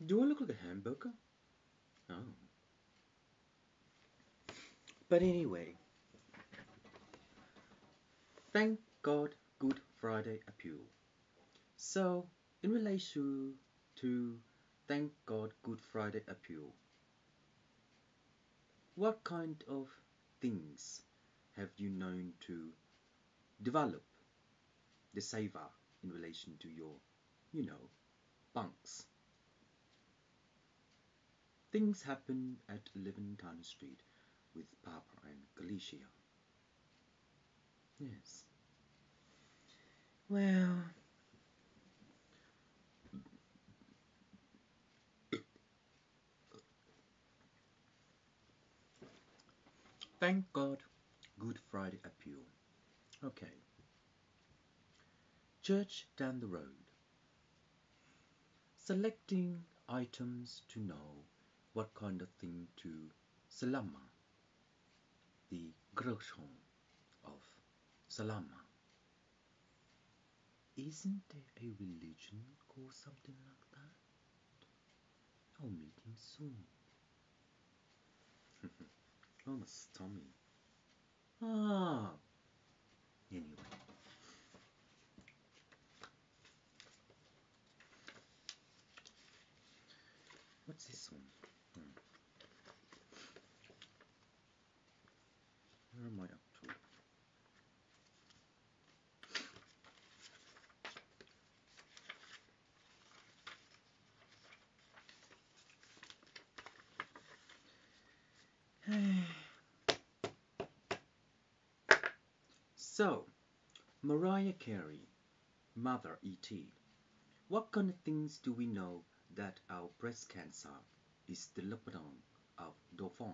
Do I look like a hamburger? Oh. But anyway, thank God Good Friday appeal. So, in relation to thank God Good Friday appeal, what kind of things have you known to develop the savor in relation to your, bunks? Things happen at 11 Town Street with Papa and Galicia. Yes. Well, thank God Good Friday appeal. Okay. Church down the road. Selecting items to know what kind of thing to salama, the groshon of salama. Isn't there a religion called something like that? I'll meet him soon. Oh, my stomach. Ah, anyway. What's this one? Where am I up to? So, Mariah Carey, Mother E.T. What kind of things do we know that our breast cancer is the lockdown of Dauphin?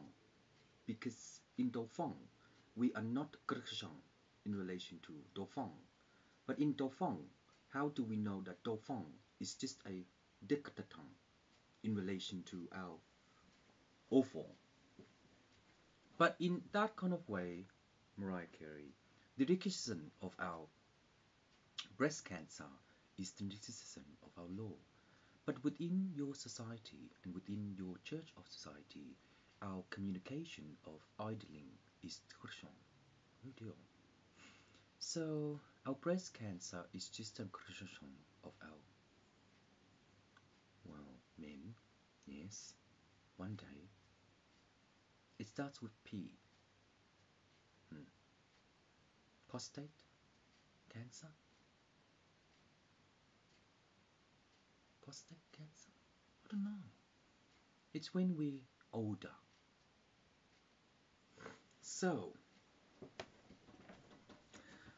Because in Dauphin, we are not Grishang in relation to Dauphin. But in Dauphin, how do we know that Dauphin is just a dictaton in relation to our enfant? But in that kind of way, Mariah Carey, the decision of our breast cancer is the decision of our law. But within your society and within your church of society, our communication of idling is Grishang. Oh dear. So our breast cancer is just a criticism of our, well, men. Yes, one day. It starts with P. Prostate cancer? Prostate cancer? I don't know. It's when we older. So,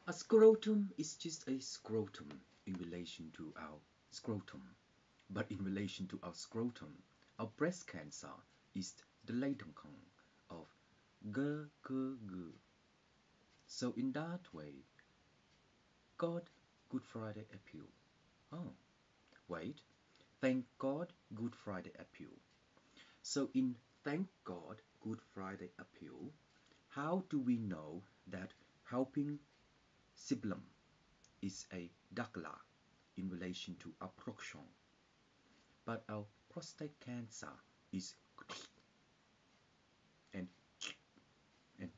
a scrotum is just a scrotum in relation to our scrotum. But in relation to our scrotum, our breast cancer is the latent of G, G, G. So in that way, God Good Friday appeal. Oh, wait. Thank God Good Friday appeal. So in Thank God Good Friday appeal, how do we know that helping Siblam is a dakla in relation to approxion, but our prostate cancer is and and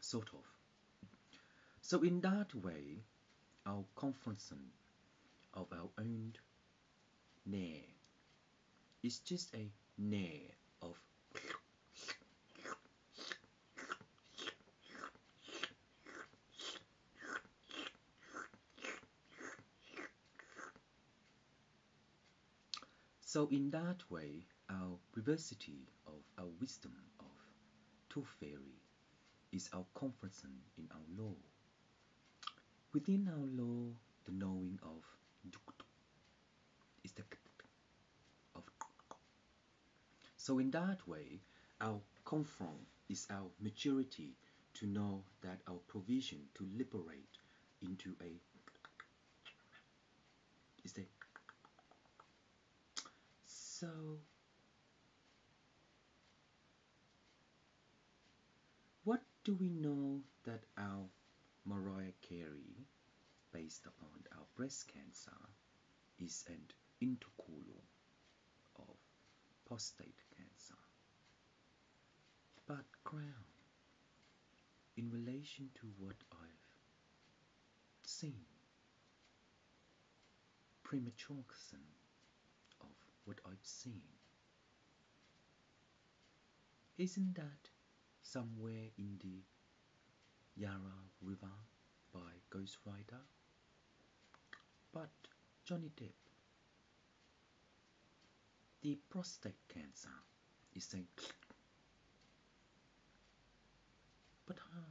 sort of. So in that way, our confrontation of our own near is just a near of so in that way our diversity of our wisdom of Tooth Fairy is our confrontation in our law. Within our law, the knowing of is the of. So in that way, our confront is our maturity to know that our provision to liberate into a is the so what do we know that our Mariah Carey, based upon our breast cancer, is an intercolon of prostate cancer. Background in relation to what I've seen, premature of what I've seen. Isn't that somewhere in the Yarra River by Ghost Rider? But Johnny Depp, the prostate cancer is a but how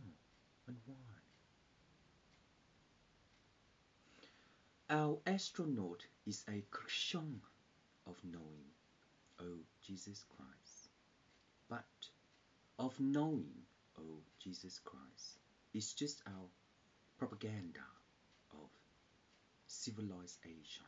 and why? Our astronaut is a Christian of knowing, oh Jesus Christ. But of knowing, oh Jesus Christ, is just our propaganda of civilization.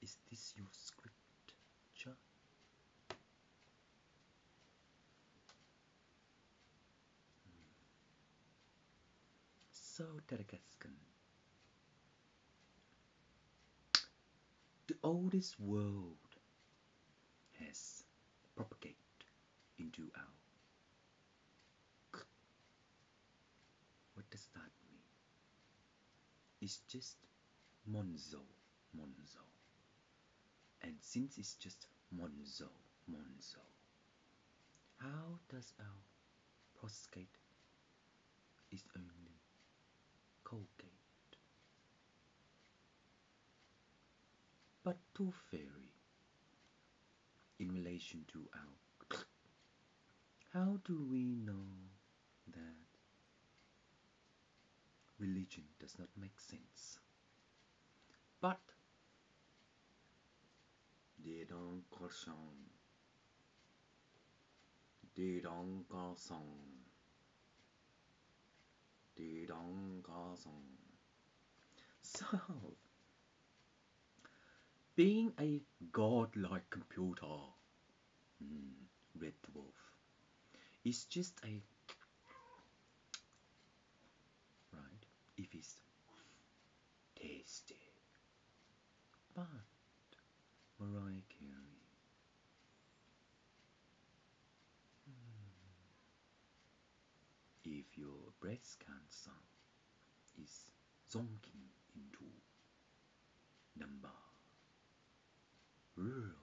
Is this your scripture? So, Taragaskan, the oldest world has propagated into our. What does that mean? It's just Monzo. And since it's just Monzo, how does our prostate is only Colgate? But Tooth Fairy, in relation to our, how do we know that religion does not make sense? But they don't croissant. They don't croissant. They don't croissant. So, being a godlike computer, Red Dwarf, is just a right if it's tasty. But Mariah Carey, if your breast cancer is zonking into number one,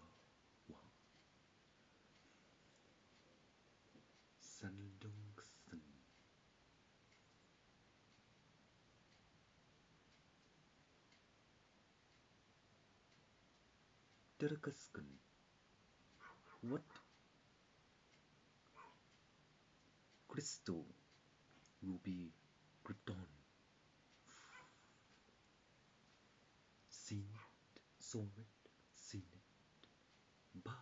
Sandungsen, Durgasken, what crystal will be Krypton? Seen it, saw it, seen it, but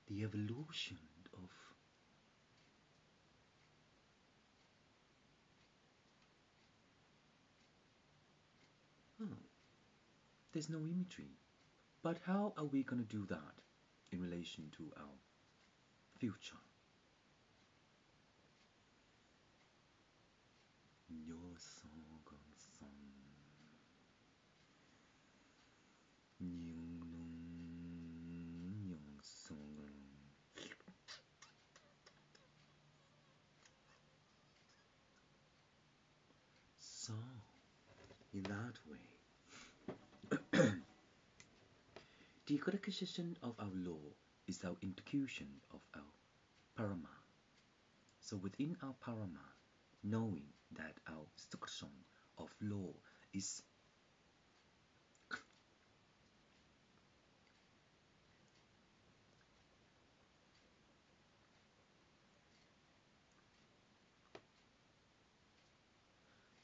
the evolution of there's no imagery. But how are we going to do that in relation to our future? So, in that way, the codification of our law is our intuition of our parama. So within our parama, knowing that our structure of law is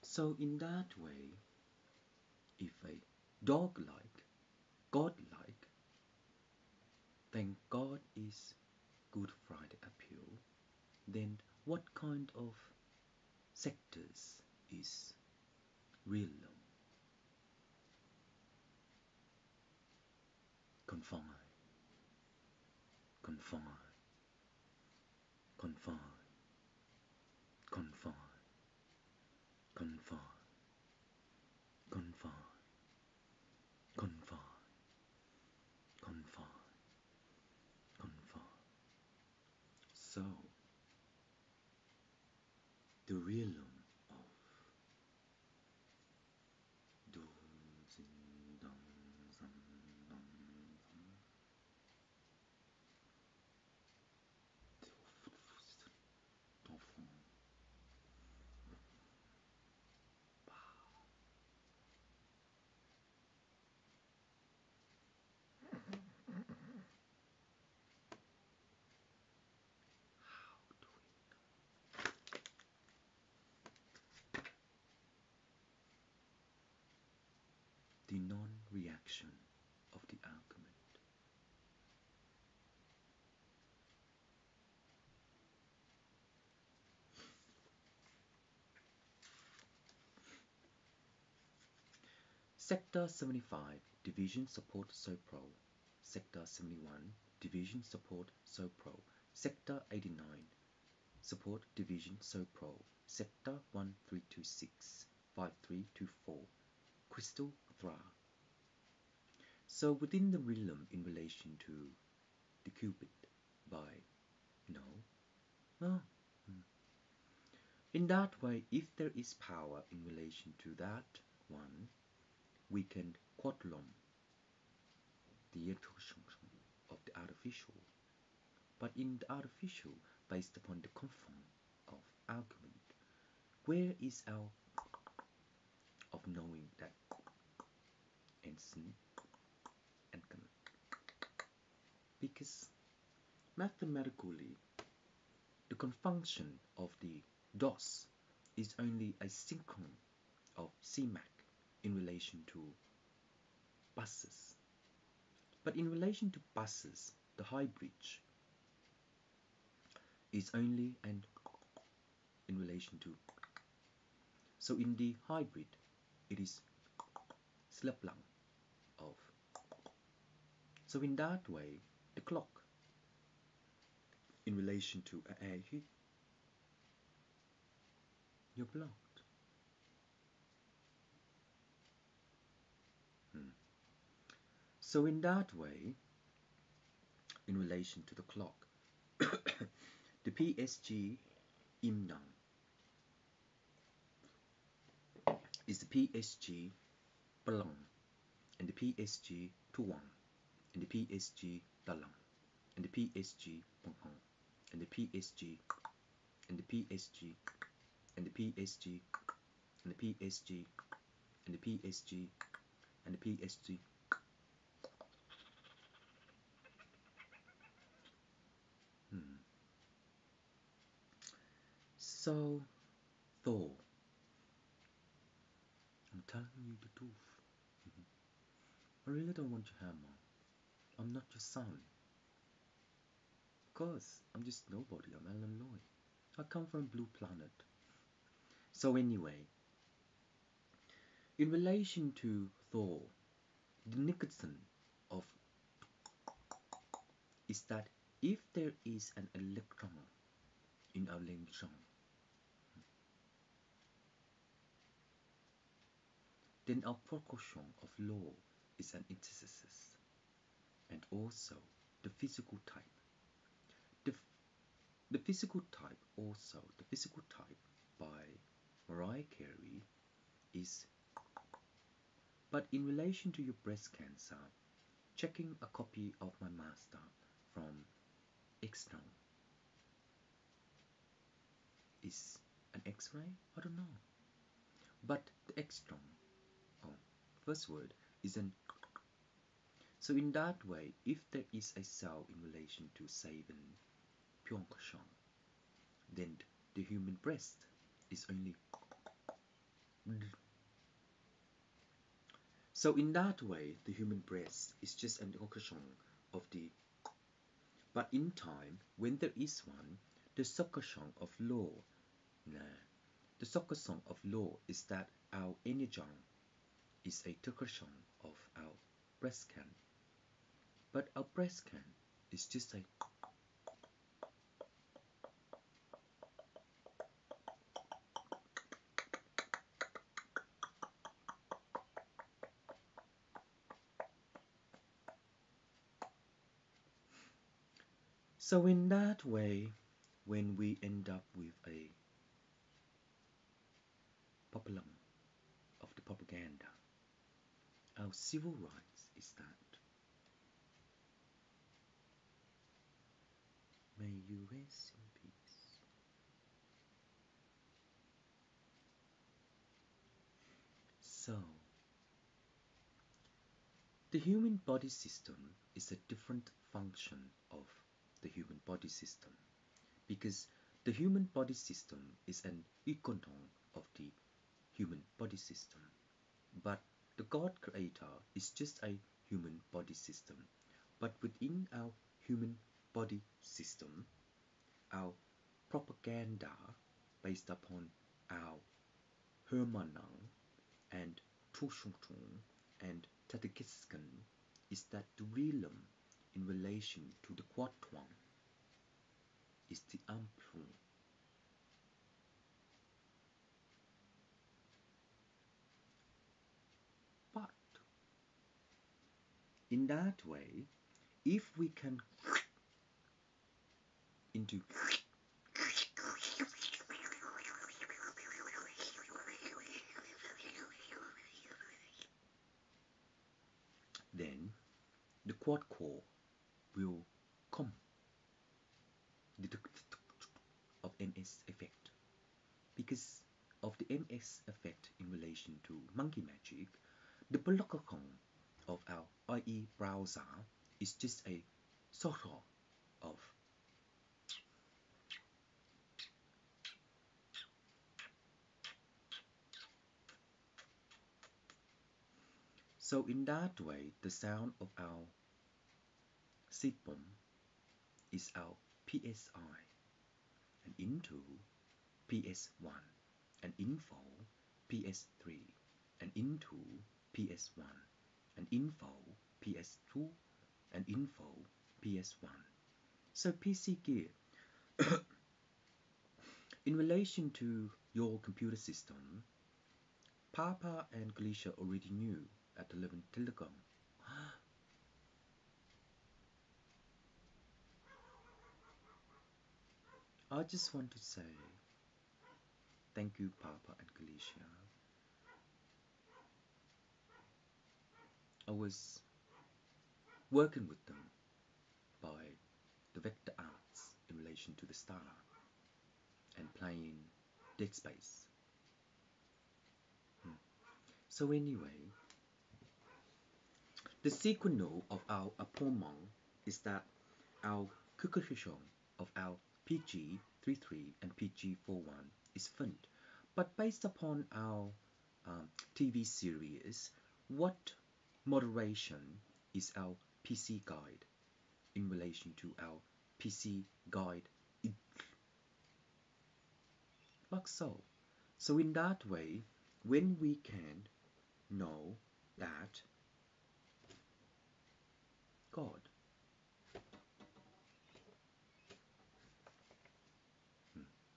so in that way, if a dog-like, God-like, then God is Good Friday appeal, then what kind of sectors is real? confine, confine, confine, confine, confine, confine, confine, confine, confine. So, the realm of do zin dong zan dong zan d'enfant. How do we know? The non-reaction of the argument. Sector 75, Division Support SOPRO. Sector 71, Division Support SOPRO. Sector 89, Support Division SOPRO. Sector 1326, 5324, Crystal Thra. So within the realm in relation to the qubit by no. Oh. In that way, if there is power in relation to that one, we can quadlum the interaction of the artificial. But in the artificial, based upon the confirm of argument, where is our of knowing that and sin and can? Because mathematically, the confunction of the DOS is only a synchron of CMAC in relation to buses. But in relation to buses, the high bridge is only an in relation to. So in the hybrid, it is slaplang of. So in that way, the clock in relation to a you're blocked. So in that way, in relation to the clock, the PSG imnang is the PSG palang, and the PSG tuang, and the PSG talang, and the PSG panghang, and the PSG, and the PSG, and the PSG, and the PSG, and the PSG, and the PSG. So, Thor, I'm telling you the truth. I really don't want your hammer. I'm not your son. Because I'm just nobody. I'm Alan Lloyd. I come from Blue Planet. So anyway, in relation to Thor, the Nicholson of is that if there is an electron in our electron, then our proportion of law is an antithesis, and also the physical type. The physical type also, the physical type by Mariah Carey is, but in relation to your breast cancer, checking a copy of my master from external is an X-ray? I don't know. But the external, oh, first word is an. So in that way, if there is a cell in relation to Savan Pyeongchang, then the human breast is only. So in that way, the human breast is just an occasion of the. But in time, when there is one, the sokashong of law, the sokashong of law is that our energon is a tokashong of our breast can. But our breast can is just like. So in that way, when we end up with a populum of the propaganda, our civil rights is that may you rest in peace. So, the human body system is a different function of the human body system because the human body system is an ecodon of the human body system. But the God Creator is just a human body system. But within our human body system, our propaganda based upon our Hermann and Tushungtung and Tadakiskan is that the realm in relation to the Quatuan is the Amplu. But in that way, if we can into then the quad core will come of MS effect because of the MS effect in relation to monkey magic. The blockacon of our IE browser is just a sort of so in that way the sound of our SIPOM is our PSI and into PS1 and info PS3 and into PS1 and info PS2 and info PS1. So PC Gear, in relation to your computer system, Papa and Galicia already knew at 11 Telegram. I just want to say thank you, Papa and Galicia. I was working with them by the Vector Arts in relation to the star and playing Dead Space. So anyway, the sequel of our Apomon is that our Kukushon of our PG33 and PG41 is fun, but based upon our TV series, what moderation is our PC guide in relation to our PC guide like so. So in that way, when we can know that God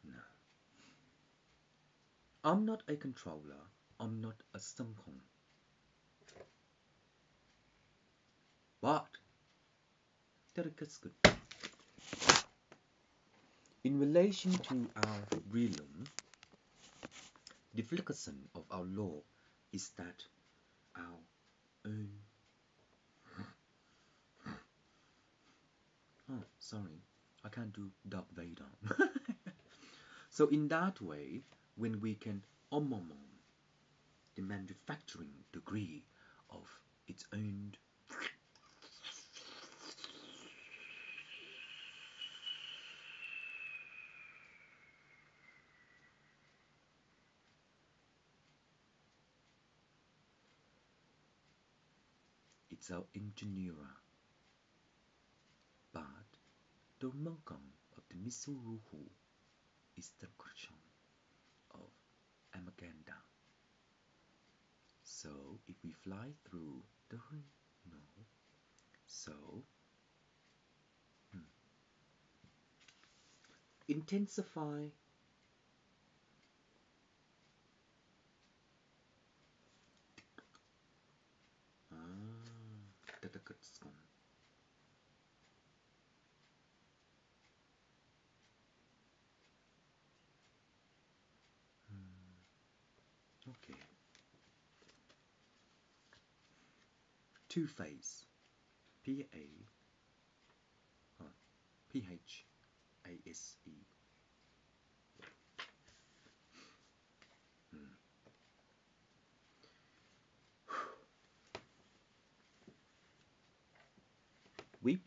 no. I'm not a controller, I'm not a Stumkong. But in relation to our realm, the flickation of our law is that our own. Oh, sorry, I can't do Darth Vader. So in that way, when we can omomom the manufacturing degree of its own it's our engineer, but the Mongkong of the Misuruhu is the Kurchon of Amaganda. So if we fly through the no, So, intensify dekat-dekat. Okay. Two-phase. P-H-A-S-E. Weep.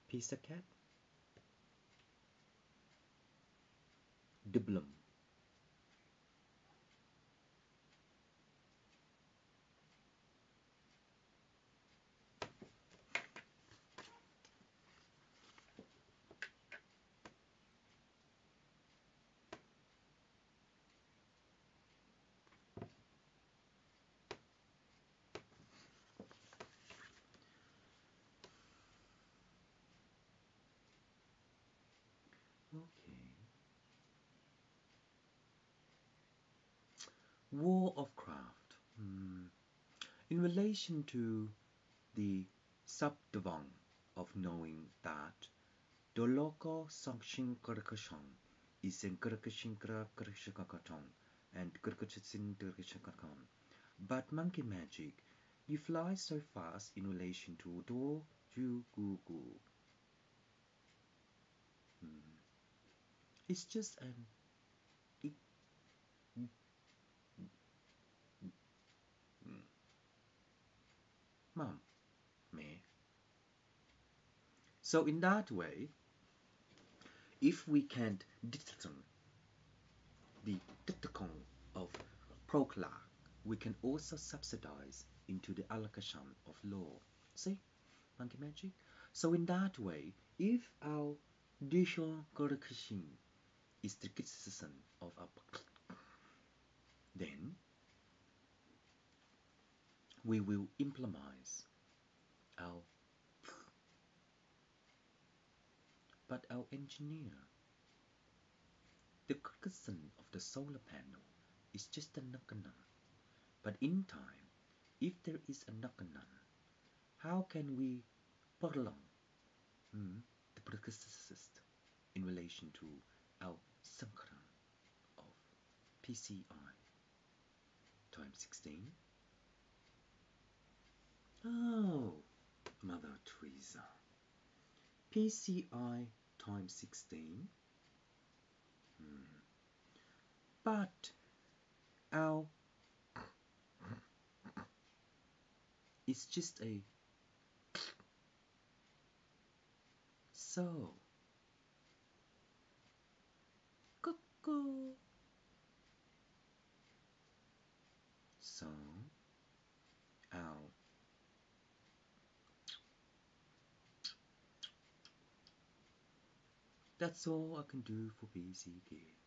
Pussycat. Diblum. Okay. War of craft. In relation to the subdivang of knowing that Doloko Sangshin Karkashon is in Karkashinkra Karkashakakatong and Karkachin Karkashakakon. But monkey magic, you fly so fast in relation to Do Ju Gu Gu. It's just an mom, me. So in that way, if we can't discern the Titikon of Prokla, we can also subsidize into the Alakasham of law. See, monkey magic? So in that way, if our Dishon Korakashin is the criticism of our then we will implement our but our engineer. The criticism of the solar panel is just a nakanan. But in time, if there is a nakanan, how can we prolong the predecessors in relation to our Sankaran of PCI times 16? Oh, Mother Teresa. PCI times 16. But our is just a so. Cuckoo. So our that's all I can do for BCK.